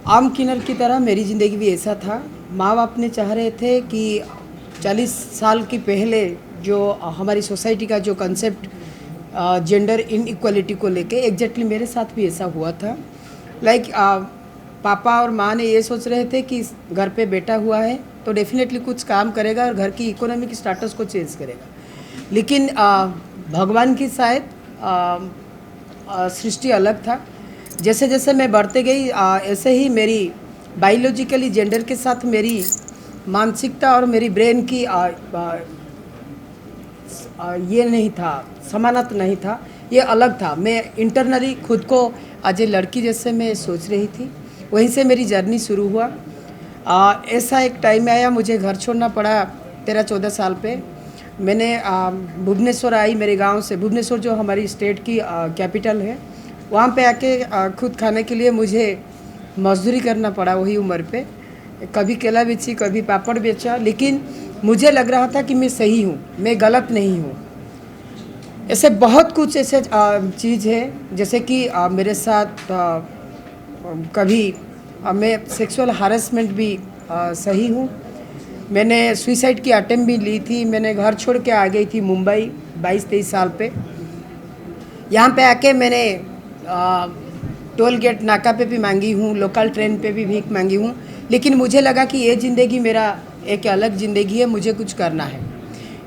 आम किन्नर की तरह मेरी ज़िंदगी भी ऐसा था। माँ बाप ने चाह रहे थे कि 40 साल के पहले जो हमारी सोसाइटी का जो कंसेप्ट जेंडर इनइक्वालिटी को लेके एग्जैक्टली मेरे साथ भी ऐसा हुआ था। पापा और माँ ने ये सोच रहे थे कि घर पे बेटा हुआ है तो डेफिनेटली कुछ काम करेगा और घर की इकोनॉमिक स्टेटस को चेंज करेगा। लेकिन भगवान की शायद सृष्टि अलग था। जैसे जैसे मैं बढ़ते गई ऐसे ही मेरी बायोलॉजिकली जेंडर के साथ मेरी मानसिकता और मेरी ब्रेन की ये नहीं था, समानता नहीं था, ये अलग था। मैं इंटरनली खुद को आज लड़की जैसे मैं सोच रही थी। वहीं से मेरी जर्नी शुरू हुआ। ऐसा एक टाइम आया मुझे घर छोड़ना पड़ा 13-14 साल पे। मैंने भुवनेश्वर आई, मेरे गांव से। भुवनेश्वर जो हमारी स्टेट की कैपिटल है, वहाँ पे आके खुद खाने के लिए मुझे मजदूरी करना पड़ा वही उम्र पे। कभी केला बेची, कभी पापड़ बेचा, लेकिन मुझे लग रहा था कि मैं सही हूँ, मैं गलत नहीं हूँ। ऐसे बहुत कुछ ऐसे चीज़ है, जैसे कि मेरे साथ कभी मैं सेक्सुअल हरासमेंट भी सही हूँ। मैंने सुसाइड की अटेम्प्ट भी ली थी। मैंने घर छोड़ के आ गई थी मुंबई 22-23 साल पे। यहाँ पे आके मैंने टोल गेट नाका पे भी मांगी हूँ, लोकल ट्रेन पे भी भीख मांगी हूँ। लेकिन मुझे लगा कि ये ज़िंदगी मेरा एक अलग ज़िंदगी है, मुझे कुछ करना है।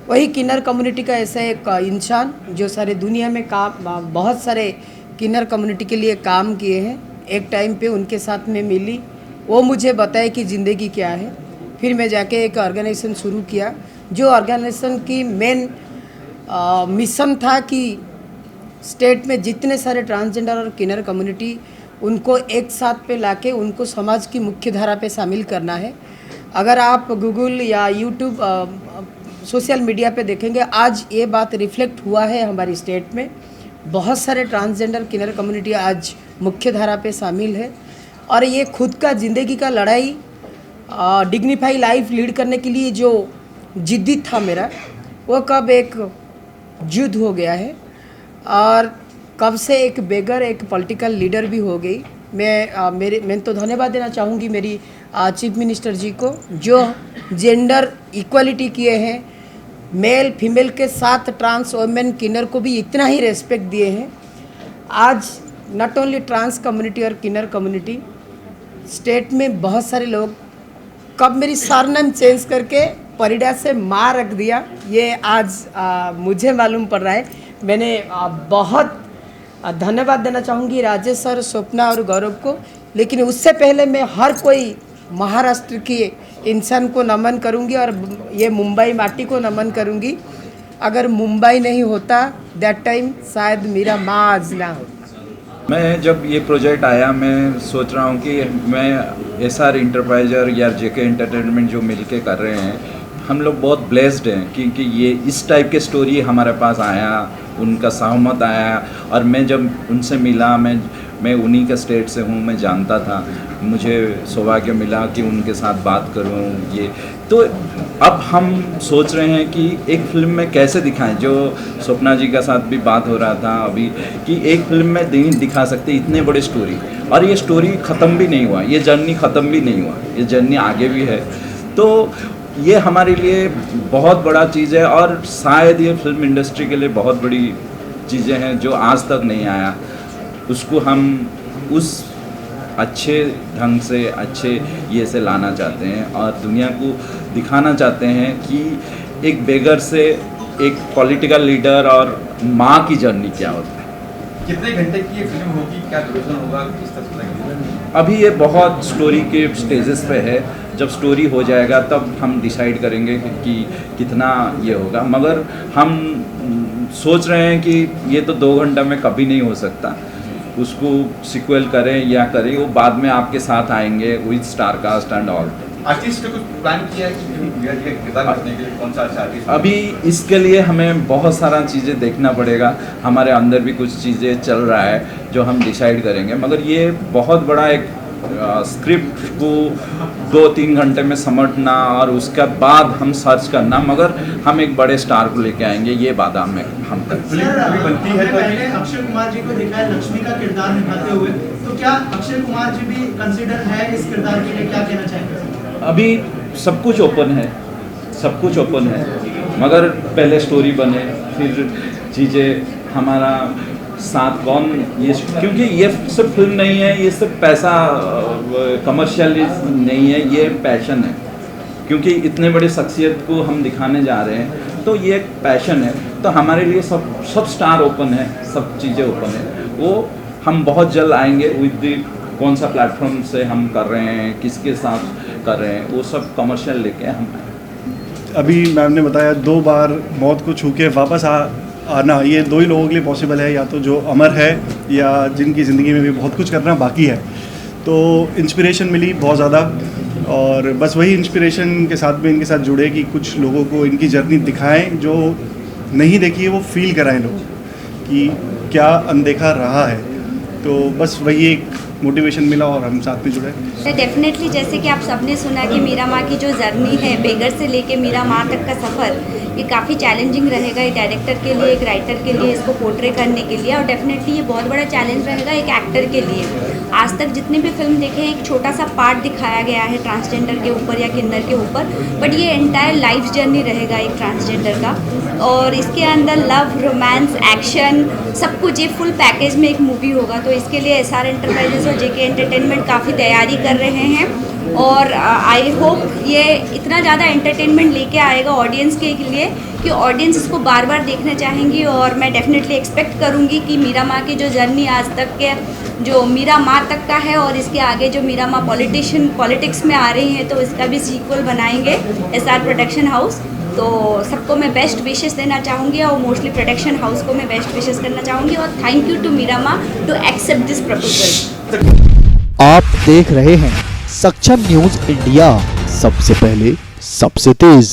वही किन्नर कम्युनिटी का ऐसा एक इंसान जो सारे दुनिया में बहुत सारे किन्नर कम्युनिटी के लिए काम किए हैं। एक टाइम पे उनके साथ में मिली, वो मुझे बताए कि ज़िंदगी क्या है। फिर मैं जाके एक ऑर्गेनाइजेशन शुरू किया, जो ऑर्गेनाइजेशन की मेन मिशन था कि स्टेट में जितने सारे ट्रांसजेंडर और किन्नर कम्युनिटी, उनको एक साथ पे लाके उनको समाज की मुख्य धारा पे शामिल करना है। अगर आप गूगल या यूट्यूब सोशल मीडिया पे देखेंगे, आज ये बात रिफ्लेक्ट हुआ है हमारी स्टेट में। बहुत सारे ट्रांसजेंडर किन्नर कम्युनिटी आज मुख्य धारा पे शामिल है। और ये खुद का ज़िंदगी का लड़ाई, डिग्निफाई लाइफ लीड करने के लिए जो जिद्दी था मेरा, वो कब एक युद्ध हो गया है और कब से एक बेगर, एक पॉलिटिकल लीडर भी हो गई। मैं तो धन्यवाद देना चाहूँगी मेरी चीफ मिनिस्टर जी को, जो जेंडर इक्वालिटी किए हैं। मेल फीमेल के साथ ट्रांस वुमेन किन्नर को भी इतना ही रेस्पेक्ट दिए हैं। आज नॉट ओनली ट्रांस कम्युनिटी और किन्नर कम्युनिटी, स्टेट में बहुत सारे लोग, कब मेरी सरनेम चेंज करके परिडा से माँ रख दिया, ये आज मुझे मालूम पड़ रहा है। मैंने बहुत धन्यवाद देना चाहूँगी राजेश सर, स्वप्ना और गौरव को। लेकिन उससे पहले मैं हर कोई महाराष्ट्र के इंसान को नमन करूँगी और ये मुंबई माटी को नमन करूँगी। अगर मुंबई नहीं होता दैट टाइम, शायद मेरा माँ आज ना होता। मैं जब ये प्रोजेक्ट आया, मैं सोच रहा हूँ कि मैं SR इंटरप्राइजर या JK एंटरटेनमेंट जो मिलके कर रहे हैं, हम लोग बहुत ब्लेस्ड हैं क्योंकि ये इस टाइप के स्टोरी हमारे पास आया, उनका सहमत आया। और मैं जब उनसे मिला, मैं उन्हीं का स्टेट से हूँ, मैं जानता था, मुझे सौभाग्य मिला कि उनके साथ बात करूँ। ये तो अब हम सोच रहे हैं कि एक फ़िल्म में कैसे दिखाएं, जो स्वप्ना जी का साथ भी बात हो रहा था अभी, कि एक फ़िल्म में दिखा सकते इतने बड़े स्टोरी। और ये स्टोरी ख़त्म भी नहीं हुआ, ये जर्नी ख़त्म भी नहीं हुआ, ये जर्नी आगे भी है। तो ये हमारे लिए बहुत बड़ा चीज़ है और शायद ये फिल्म इंडस्ट्री के लिए बहुत बड़ी चीज़ें हैं जो आज तक नहीं आया। उसको हम उस अच्छे ढंग से अच्छे ये से लाना चाहते हैं और दुनिया को दिखाना चाहते हैं कि एक बेगर से एक पॉलिटिकल लीडर और माँ की जर्नी क्या होता है। कितने घंटे की ये फिल्म होगी, क्या ड्यूरेशन होगा, किस तरह से लगेगा? अभी ये बहुत स्टोरी के स्टेजेस पे है, जब स्टोरी हो जाएगा तब हम डिसाइड करेंगे कि कितना ये होगा, मगर हम सोच रहे हैं कि ये तो 2 घंटा में कभी नहीं हो सकता, उसको सिक्वल करें या करें वो बाद में आपके साथ आएंगे with star cast and all. Artist को कुछ प्लान किया है कि किरदार करने के लिए कौन सा अच्छा आर्टिस्ट? अभी इसके लिए हमें बहुत सारा चीज़ें देखना पड़ेगा, हमारे अंदर भी कुछ चीज़ें चल रहा है जो हम डिसाइड करेंगे, मगर ये बहुत बड़ा एक स्क्रिप्ट को 2-3 घंटे में समझना और उसके बाद हम सर्च करना, मगर हम एक बड़े स्टार को लेके आएंगे, ये वादा में हम करते हैं। फिल्म अभी बनती है तो पहले अक्षय कुमार जी को दिखाया लक्ष्मी का किरदार निभाते हुए, तो क्या अक्षय कुमार जी भी कंसीडर है इस किरदार के लिए, क्या कहना चाहेंगे? अभी सब कुछ ओपन है, सब कुछ ओपन है, मगर पहले स्टोरी बने फिर चीज़ें हमारा साथ कौन ये, क्योंकि ये सिर्फ फिल्म नहीं है, ये सिर्फ पैसा कमर्शियल नहीं है, ये पैशन है, क्योंकि इतने बड़े शख्सियत को हम दिखाने जा रहे हैं तो ये एक पैशन है। तो हमारे लिए सब स्टार ओपन है, सब चीज़ें ओपन है, वो हम बहुत जल्द आएंगे विद कौन सा प्लेटफॉर्म से हम कर रहे हैं, किसके साथ कर रहे हैं, वो सब कमर्शियल लेके हम अभी मैम ने बताया 2 बार मौत को छू के वापस आना, ये 2 ही लोगों के लिए पॉसिबल है, या तो जो अमर है या जिनकी ज़िंदगी में भी बहुत कुछ करना बाकी है। तो इंस्पिरेशन मिली बहुत ज़्यादा, और बस वही इंस्पिरेशन के साथ में इनके साथ जुड़े कि कुछ लोगों को इनकी जर्नी दिखाएं, जो नहीं देखी है वो फील कराएं लोग कि क्या अनदेखा रहा है। तो बस वही एक मोटिवेशन मिला और हम साथ में जुड़े। तो डेफिनेटली जैसे कि आप सबने सुना कि मीरा माँ की जो जर्नी है, बेगर से लेके मीरा माँ तक का सफ़र, ये काफ़ी चैलेंजिंग रहेगा एक डायरेक्टर के लिए, एक राइटर के लिए, इसको पोर्ट्रे करने के लिए, और डेफिनेटली ये बहुत बड़ा चैलेंज रहेगा एक एक्टर के लिए। आज तक जितने भी फिल्म देखे हैं, एक छोटा सा पार्ट दिखाया गया है ट्रांसजेंडर के ऊपर या किन्नर के ऊपर, बट ये एंटायर लाइफ जर्नी रहेगा एक ट्रांसजेंडर का, और इसके अंदर लव, रोमांस, एक्शन, सब कुछ ये फुल पैकेज में एक मूवी होगा। तो इसके लिए SR एंटरप्राइजेस और JK एंटरटेनमेंट काफ़ी तैयारी कर रहे हैं, और आई होप ये इतना ज़्यादा एंटरटेनमेंट लेके आएगा ऑडियंस के लिए कि ऑडियंस इसको बार बार देखना चाहेंगी। और मैं डेफिनेटली एक्सपेक्ट करूँगी कि मीरा माँ की जो जर्नी आज तक के जो मीरा माँ तक का है, और इसके आगे जो मीरा माँ पॉलिटिक्स में आ रही हैं, तो इसका भी सीक्वल बनाएंगे SR प्रोडक्शन हाउस। तो सबको मैं बेस्ट विशेस देना चाहूँगी, और मोस्टली प्रोडक्शन हाउस को मैं बेस्ट विशेस करना चाहूँगी, और थैंक यू टू मीरा माँ टू एक्सेप्ट दिस प्रपोजल। आप देख रहे हैं सक्षम न्यूज इंडिया, सबसे पहले सबसे तेज।